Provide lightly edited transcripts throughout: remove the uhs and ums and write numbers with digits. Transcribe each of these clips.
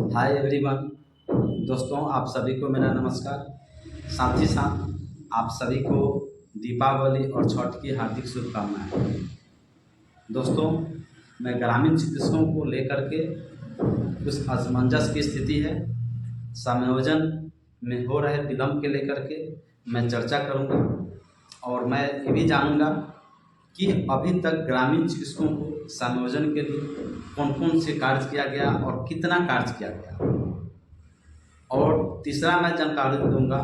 Hi everyone. दोस्तों, आप सभी को मेरा नमस्कार। साथ ही साथ आप सभी को दीपावली और छठ की हार्दिक शुभकामनाएं। दोस्तों, मैं ग्रामीण चिकित्सकों को लेकर के कुछ असमंजस की स्थिति है, समायोजन में हो रहे विलम्ब के लेकर के मैं चर्चा करूंगा और मैं ये भी जानूंगा कि अभी तक ग्रामीण चिकित्सकों को समायोजन के लिए कौन कौन से कार्य किया गया और कितना कार्य किया गया। और तीसरा मैं जानकारी दूंगा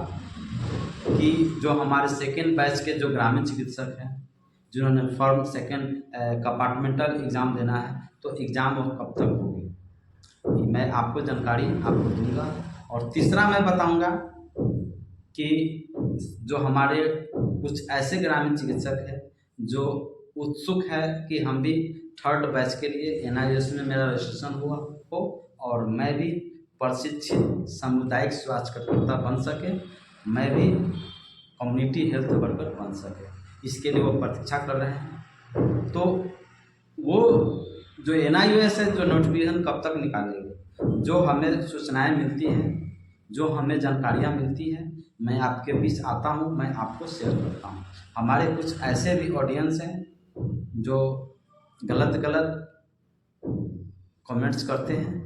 कि जो हमारे सेकेंड बैच के जो ग्रामीण चिकित्सक हैं जिन्होंने फॉर्म सेकेंड कंपार्टमेंटल एग्ज़ाम देना है, तो एग्ज़ाम वो कब तक होगी, मैं आपको जानकारी आपको दूंगा। और तीसरा मैं बताऊंगा कि जो हमारे कुछ ऐसे ग्रामीण चिकित्सक हैं जो उत्सुक है कि हम भी थर्ड बैच के लिए NIS में मेरा रजिस्ट्रेशन हुआ हो और मैं भी प्रशिक्षित सामुदायिक स्वास्थ्य कार्यकर्ता बन सके, मैं भी कम्युनिटी हेल्थ वर्कर बन सके, इसके लिए वो प्रतीक्षा कर रहे हैं। तो वो जो NIS है, जो नोटिफिकेशन कब तक निकालेंगे, जो हमें सूचनाएं मिलती हैं, जो हमें जानकारियां मिलती हैं, मैं आपके बीच आता हूं, मैं आपको शेयर करता हूं। हमारे कुछ ऐसे भी ऑडियंस हैं जो गलत कमेंट्स करते हैं,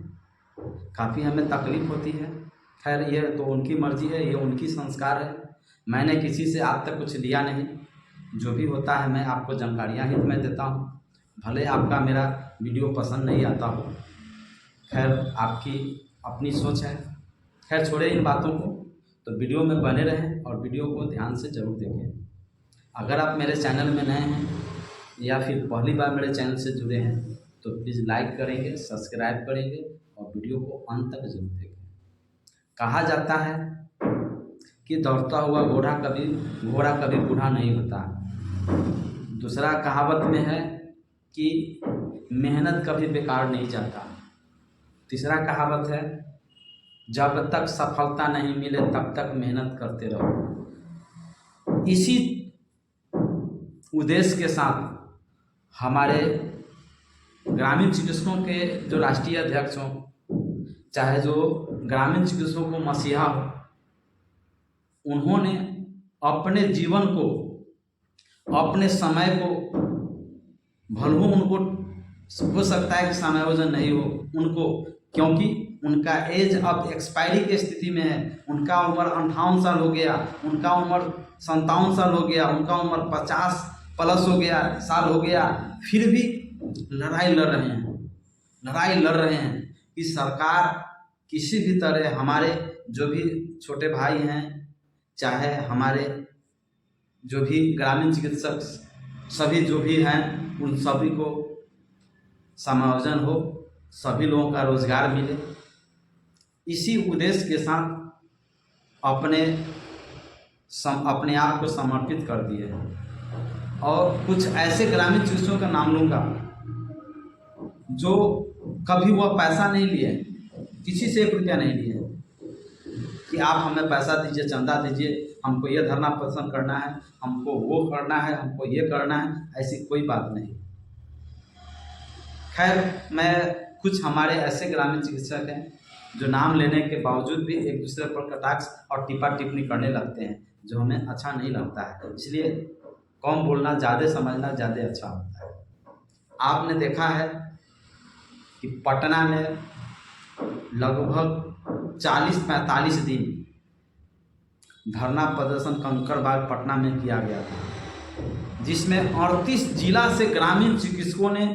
काफ़ी हमें तकलीफ़ होती है। खैर, ये तो उनकी मर्ज़ी है, ये उनकी संस्कार है, मैंने किसी से आज तक कुछ लिया नहीं। जो भी होता है मैं आपको जानकारियाँ ही मैं देता हूँ, भले आपका मेरा वीडियो पसंद नहीं आता हो, खैर आपकी अपनी सोच है। खैर छोड़े इन बातों को, तो वीडियो में बने रहें और वीडियो को ध्यान से ज़रूर देखें। अगर आप मेरे चैनल में नए हैं या फिर पहली बार मेरे चैनल से जुड़े हैं तो प्लीज़ लाइक करेंगे, सब्सक्राइब करेंगे और वीडियो को अंत तक जरूर देखें। कहा जाता है कि दौड़ता हुआ घोड़ा कभी बूढ़ा नहीं होता। दूसरा कहावत में है कि मेहनत कभी बेकार नहीं जाता। तीसरा कहावत है जब तक सफलता नहीं मिले तब तक मेहनत करते रहो। इसी उद्देश्य के साथ हमारे ग्रामीण चिकित्सकों के जो राष्ट्रीय अध्यक्ष हों, चाहे जो ग्रामीण चिकित्सकों को मसीहा हो, उन्होंने अपने जीवन को, अपने समय को, भले उनको हो सकता है कि समायोजन नहीं हो उनको, क्योंकि उनका एज अब एक्सपायरी की स्थिति में है। उनका उम्र 58 साल हो गया, उनका उम्र 57 साल हो गया, उनका उम्र 50 प्लस हो गया, साल हो गया, फिर भी लड़ाई लड़ रहे हैं कि सरकार किसी भी तरह हमारे जो भी छोटे भाई हैं, चाहे हमारे जो भी ग्रामीण चिकित्सक सभी जो भी हैं, उन सभी को समायोजन हो, सभी लोगों का रोजगार मिले, इसी उद्देश्य के साथ अपने आप को समर्पित कर दिए हैं। और कुछ ऐसे ग्रामीण चिकित्सकों का नाम लूँगा जो कभी वह पैसा नहीं लिए, किसी से 1 रुपया नहीं लिए कि आप हमें पैसा दीजिए, चंदा दीजिए, हमको ये धरना प्रदर्शन करना है, हमको वो करना है, हमको ये करना है, ऐसी कोई बात नहीं। खैर, मैं कुछ हमारे ऐसे ग्रामीण चिकित्सक हैं जो नाम लेने के बावजूद भी एक दूसरे पर कटाक्ष और टिप्पा टिप्पणी करने लगते हैं, जो हमें अच्छा नहीं लगता है। इसलिए कम बोलना, ज़्यादा समझना ज़्यादा अच्छा होता है। आपने देखा है कि पटना में लगभग 40-45 दिन धरना प्रदर्शन कंकड़बाग पटना में किया गया था, जिसमें 38 जिला से ग्रामीण चिकित्सकों ने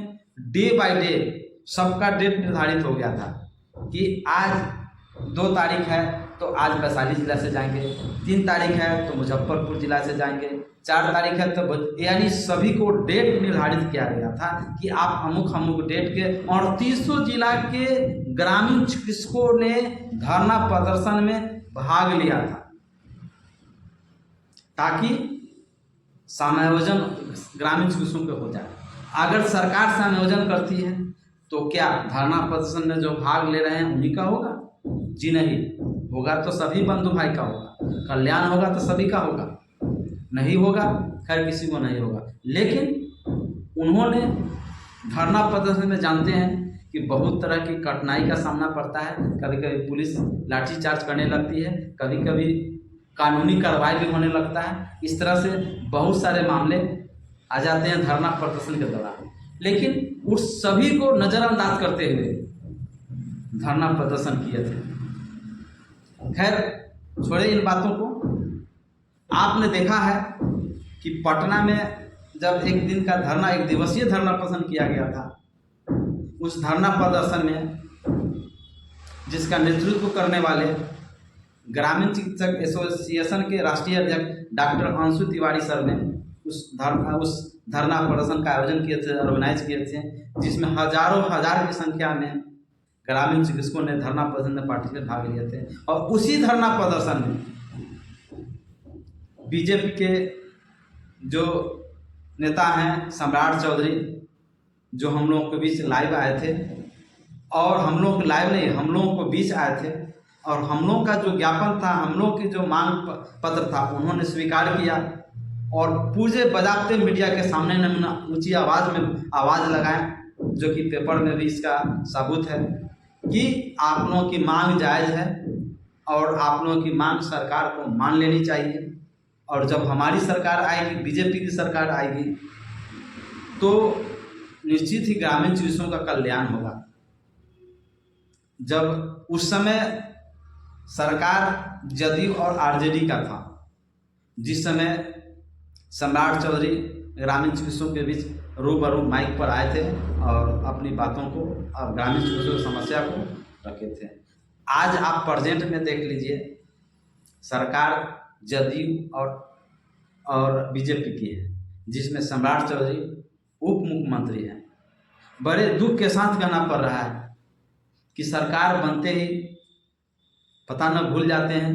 डे बाय डे सबका डेट निर्धारित हो गया था कि आज 2 तारीख है तो आज वैशाली जिला से जाएंगे, 3 तारीख है तो मुजफ्फरपुर जिला से जाएंगे, 4 तारीख है तो, यानी सभी को डेट निर्धारित किया गया था कि आप अमुक डेट के 38 जिला के ग्रामीण चिकित्सकों ने धरना प्रदर्शन में भाग लिया था, ताकि समायोजन ग्रामीण चिकित्सकों के हो जाए। अगर सरकार समायोजन करती है तो क्या धरना प्रदर्शन में जो भाग ले रहे हैं उन्हीं का होगा? जी नहीं, होगा तो सभी बंधु भाई का होगा, कल्याण होगा तो सभी का होगा, नहीं होगा खैर किसी को नहीं होगा। लेकिन उन्होंने धरना प्रदर्शन में जानते हैं कि बहुत तरह की कठिनाई का सामना पड़ता है। कभी कभी पुलिस लाठीचार्ज करने लगती है, कभी कभी कानूनी कार्रवाई भी होने लगता है। इस तरह से बहुत सारे मामले आ जाते हैं धरना प्रदर्शन के दौरान। लेकिन उस सभी को नज़रअंदाज करते हुए धरना प्रदर्शन किए थे। खैर छोड़े इन बातों को। आपने देखा है कि पटना में जब एक दिन का धरना, एक दिवसीय धरना प्रदर्शन किया गया था, उस धरना प्रदर्शन में जिसका नेतृत्व करने वाले ग्रामीण चिकित्सक एसोसिएशन के राष्ट्रीय अध्यक्ष डॉक्टर अंशु तिवारी सर ने उस धरना प्रदर्शन का आयोजन किए थे, ऑर्गेनाइज किए थे, जिसमें हजार की संख्या में ग्रामीण चिकित्सकों ने धरना प्रदर्शन में पार्टिसिपेट भाग लिए थे। और उसी धरना प्रदर्शन में बीजेपी के जो नेता हैं सम्राट चौधरी, जो हम लोगों के बीच लाइव आए थे, और हम लोग लाइव नहीं, हम लोगों को बीच आए थे, और हम लोगों का जो ज्ञापन था, हम लोग की जो मांग पत्र था, उन्होंने स्वीकार किया और पूरे बजाते मीडिया के सामने ने ऊंची आवाज़ में आवाज़ लगाए, जो कि पेपर में भी इसका सबूत है कि आप लोगों की मांग जायज़ है और आप लोगों की मांग सरकार को मान लेनी चाहिए। और जब हमारी सरकार आएगी, बीजेपी की सरकार आएगी, तो निश्चित ही ग्रामीण चिकित्सकों का कल्याण होगा। जब उस समय सरकार जदयू और आरजेडी का था, जिस समय सम्राट चौधरी ग्रामीण चिकित्सकों के बीच रूबरू माइक पर आए थे और अपनी बातों को और ग्रामीण चिकित्सकों की समस्या को रखे थे। आज आप प्रेजेंट में देख लीजिए, सरकार जदयू और बीजेपी की है, जिसमें सम्राट चौधरी उप मुख्यमंत्री हैं। बड़े दुख के साथ कहना पड़ रहा है कि सरकार बनते ही पता न भूल जाते हैं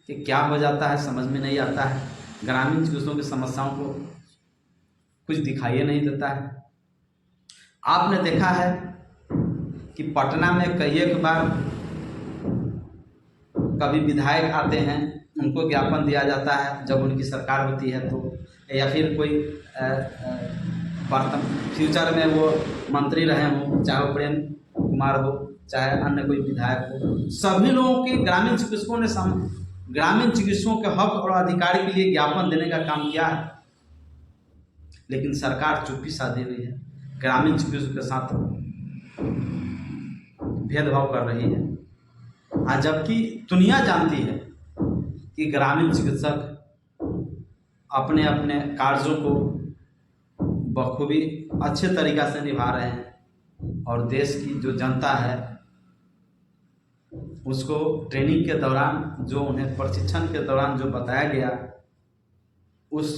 कि क्या हो जाता है, समझ में नहीं आता है। ग्रामीण चिकित्सकों की समस्याओं को कुछ दिखाई नहीं देता है। आपने देखा है कि पटना में कई एक बार कभी विधायक आते हैं, उनको ज्ञापन दिया जाता है जब उनकी सरकार होती है तो, या फिर कोई फ्यूचर में वो मंत्री रहे हों, चाहे वो प्रेम कुमार हो, चाहे अन्य कोई विधायक हो, सभी लोगों के ग्रामीण चिकित्सकों ने ग्रामीण चिकित्सकों के हक और अधिकार के लिए ज्ञापन देने का काम किया है। लेकिन सरकार चुप्पी साधी हुई है, ग्रामीण चिकित्सकों के साथ भेदभाव कर रही है। जबकि दुनिया जानती है कि ग्रामीण चिकित्सक अपने अपने कार्यों को बखूबी अच्छे तरीक़ा से निभा रहे हैं, और देश की जो जनता है उसको ट्रेनिंग के दौरान, जो उन्हें प्रशिक्षण के दौरान जो बताया गया, उस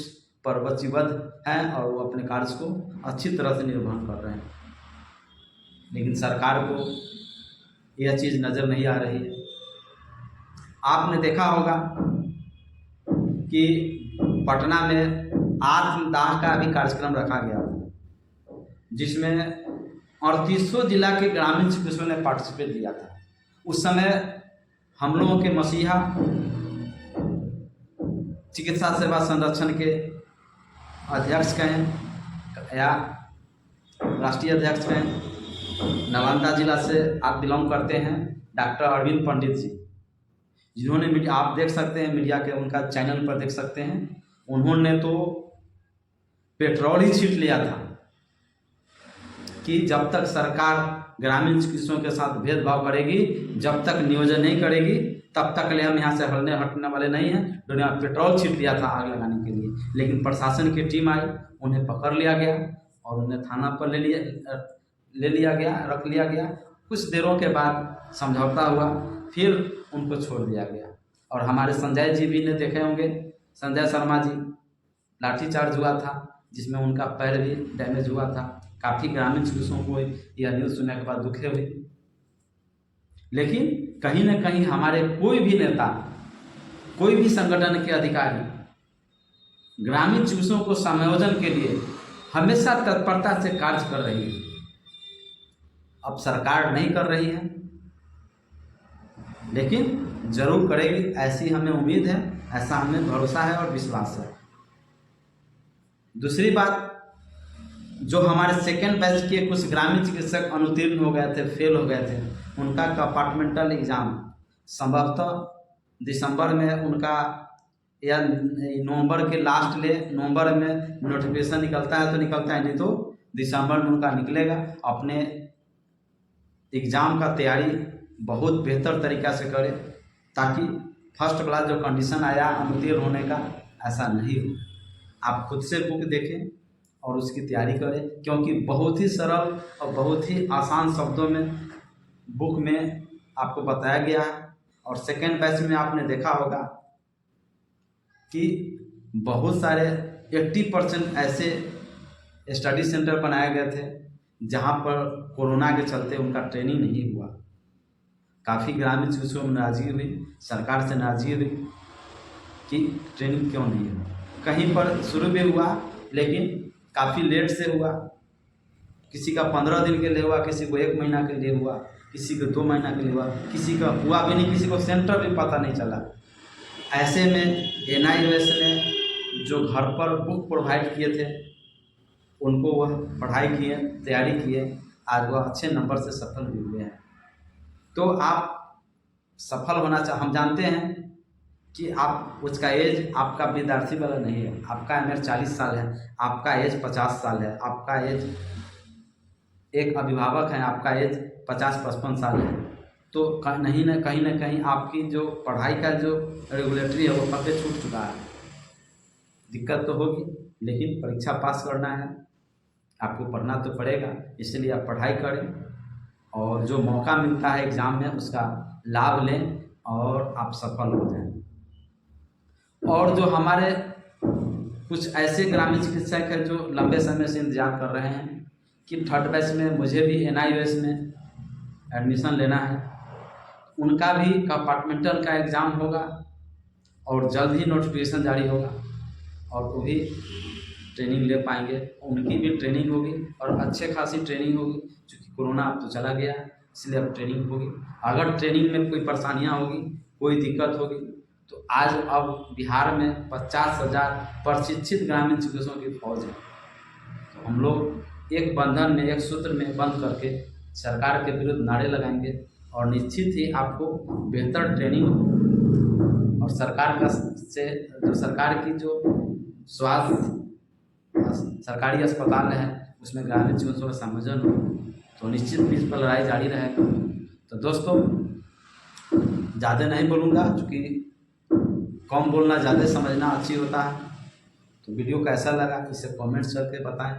पर वचनबद्ध हैं और वो अपने कार्य को अच्छी तरह से निर्वहन कर रहे हैं। लेकिन सरकार को यह चीज़ नज़र नहीं आ रही है। आपने देखा होगा कि पटना में आत्मदाह का भी कार्यक्रम रखा गया था, जिसमें 3800 जिला के ग्रामीण चिकित्सकों ने पार्टिसिपेट किया था। उस समय हम लोगों के मसीहा चिकित्सा सेवा संरक्षण के अध्यक्ष कहें या राष्ट्रीय अध्यक्ष कहें, नालंदा जिला से आप बिलोंग करते हैं, डॉक्टर अरविंद पंडित जी, जिन्होंने आप देख सकते हैं मीडिया के, उनका चैनल पर देख सकते हैं, उन्होंने तो पेट्रोल ही छीट लिया था कि जब तक सरकार ग्रामीण चिकित्सकों के साथ भेदभाव करेगी, जब तक नियोजन नहीं करेगी, तब तक ले हम यहाँ से हटने वाले नहीं हैं। दुनिया पेट्रोल छीट लिया था आग लगाने के लिए, लेकिन प्रशासन की टीम आई, उन्हें पकड़ लिया गया और उन्हें थाना पर रख लिया गया। कुछ देरों के बाद समझौता हुआ, फिर उनको छोड़ दिया गया। और हमारे संजय जी भी ने देखे होंगे, संजय शर्मा जी, लाठीचार्ज हुआ था जिसमें उनका पैर भी डैमेज हुआ था। काफ़ी ग्रामीण चिकित्सकों को यह न्यूज़ सुनने के बाद दुखे हुए। लेकिन कहीं न कहीं हमारे कोई भी नेता, कोई भी संगठन के अधिकारी ग्रामीण चिकित्सकों को समायोजन के लिए हमेशा तत्परता से कार्य कर रही है। अब सरकार नहीं कर रही है, लेकिन जरूर करेगी, ऐसी हमें उम्मीद है, ऐसा हमें भरोसा है और विश्वास है। दूसरी बात, जो हमारे सेकेंड बैच के कुछ ग्रामीण चिकित्सक अनुत्तीर्ण हो गए थे, फेल हो गए थे, उनका कंपार्टमेंटल एग्ज़ाम संभवतः दिसंबर में उनका या नवंबर के लास्ट ले, नवंबर में नोटिफिकेशन निकलता है तो निकलता है, नहीं तो दिसंबर में उनका निकलेगा। अपने एग्ज़ाम का तैयारी बहुत बेहतर तरीक़ा से करें ताकि फर्स्ट क्लास जो कंडीशन आया अनुत्तीर्ण होने का, ऐसा नहीं हो। आप खुद से बुक देखें और उसकी तैयारी करें, क्योंकि बहुत ही सरल और बहुत ही आसान शब्दों में बुक में आपको बताया गया है। और सेकेंड बैच में आपने देखा होगा कि बहुत सारे 80% ऐसे स्टडी सेंटर बनाए गए थे जहां पर कोरोना के चलते उनका ट्रेनिंग नहीं हुआ। काफ़ी ग्रामीण चिकित्सकों में नाराजगी हुई, सरकार से नाराजगी हुई कि ट्रेनिंग क्यों नहीं हुआ। कहीं पर शुरू भी हुआ लेकिन काफ़ी लेट से हुआ, किसी का 15 दिन के लिए हुआ, किसी को 1 महीना के लिए हुआ, किसी को 2 महीना के लिए हुआ, किसी का हुआ भी नहीं, किसी को सेंटर भी पता नहीं चला। ऐसे में NIOS ने जो घर पर बुक प्रोवाइड किए थे उनको वह पढ़ाई किए, तैयारी किए, आज वह अच्छे नंबर से सफल भी हुए हैं। तो आप सफल होना हम जानते हैं कि आप उसका एज आपका विद्यार्थी वाला नहीं है, आपका उम्र 40 साल है, आपका एज 50 साल है, आपका एज एक अभिभावक है, आपका एज 50-55 साल है। तो कहीं ना कहीं आपकी जो पढ़ाई का जो रेगुलेटरी है वो कब से छूट चुका है। दिक्कत तो होगी, लेकिन परीक्षा पास करना है, आपको पढ़ना तो पड़ेगा, इसलिए आप पढ़ाई करें और जो मौका मिलता है एग्ज़ाम में उसका लाभ लें और आप सफल हो जाएं। और जो हमारे कुछ ऐसे ग्रामीण चिकित्सक हैं जो लंबे समय से इंतजार कर रहे हैं कि थर्ड बैच में मुझे भी NIOS में एडमिशन लेना है, उनका भी कंपार्टमेंटल का एग्ज़ाम होगा और जल्द ही नोटिफिकेशन जारी होगा और वो भी ट्रेनिंग ले पाएंगे। उनकी भी ट्रेनिंग होगी और अच्छे खासी ट्रेनिंग होगी, क्योंकि कोरोना अब तो चला गया है, इसलिए अब ट्रेनिंग होगी। अगर ट्रेनिंग में कोई परेशानियां होगी, कोई दिक्कत होगी, तो आज अब बिहार में 50,000 प्रशिक्षित ग्रामीण चिकित्सकों की फौज है। तो हम लोग एक बंधन में, एक सूत्र में बंध करके सरकार के विरुद्ध नारे लगाएंगे और निश्चित ही आपको बेहतर ट्रेनिंग और सरकार का से जो सरकार की जो स्वास्थ्य सरकारी अस्पताल है उसमें ग्रामीण चिकित्सकों का संयोजन हो, तो निश्चित भी इस पर लड़ाई जारी रहेगा। तो दोस्तों ज़्यादा नहीं बोलूँगा, क्योंकि कम बोलना ज़्यादा समझना अच्छी होता है। तो वीडियो कैसा लगा इसे कमेंट्स करके बताएं।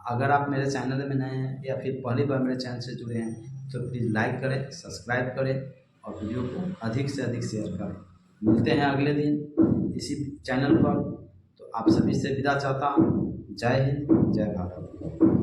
अगर आप मेरे चैनल में नए हैं या फिर पहली बार मेरे चैनल से जुड़े हैं तो प्लीज़ लाइक करें, सब्सक्राइब करें और वीडियो को अधिक से अधिक शेयर करें। मिलते हैं अगले दिन इसी चैनल पर। तो आप सभी से विदा चाहता हूँ। जय हिंद, जय भारत।